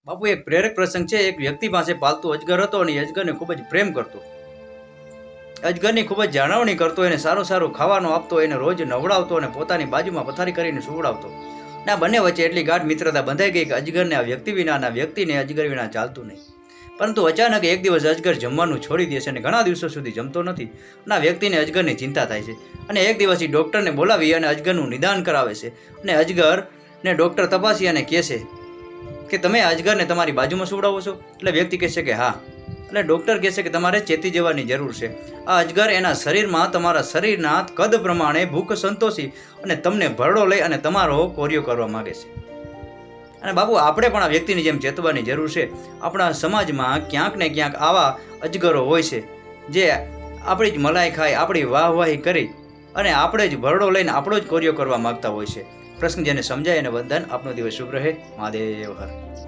બાપુ એક પ્રેરક પ્રસંગ છે. એક વ્યક્તિ પાસે પાલતુ અજગર હતો અને એ અજગરને ખૂબ જ પ્રેમ કરતો. અજગરની ખૂબ જ જાળવણી કરતો, એને સારું સારું ખાવાનું આપતો, એને રોજ નવડાવતો અને પોતાની બાજુમાં પથારી કરીને સુવડાવતો. અને આ બંને વચ્ચે એટલી ગાઢ મિત્રતા બંધાઈ ગઈ કે અજગરને આ વ્યક્તિ વિના અને વ્યક્તિને અજગર વિના ચાલતું નહીં. પરંતુ અચાનક એક દિવસ અજગર જમવાનું છોડી દે છે અને ઘણા દિવસો સુધી જમતો નથી. અને આ વ્યક્તિને અજગરની ચિંતા થાય છે અને એક દિવસ એ ડૉક્ટરને બોલાવી અને અજગરનું નિદાન કરાવે છે. અને અજગરને ડૉક્ટર તપાસી અને કહે છે કે તમે અજગરને તમારી બાજુમાં સુવડાવો છો? એટલે વ્યક્તિ કહે છે કે હા. એટલે ડૉક્ટર કહે છે કે તમારે ચેતી જવાની જરૂર છે. આ અજગર એના શરીરમાં તમારા શરીરના કદ પ્રમાણે ભૂખ સંતોષી અને તમને ભરડો લઈ અને તમારો કોરિયો કરવા માગે છે. અને બાબુ આપણે પણ આ વ્યક્તિની જેમ ચેતવાની જરૂર છે. આપણા સમાજમાં ક્યાંક ને ક્યાંક આવા અજગરો હોય છે જે આપણી જ મલાઈ ખાઈ, આપણી વાહવાહી કરી અને આપણે જ ભરડો લઈને આપણો જ કોરિયો કરવા માગતા હોય છે. પ્રશ્ન જેને સમજાય અને વંદન. આપનો દિવસ શુભ રહે. મહાદેવ હર.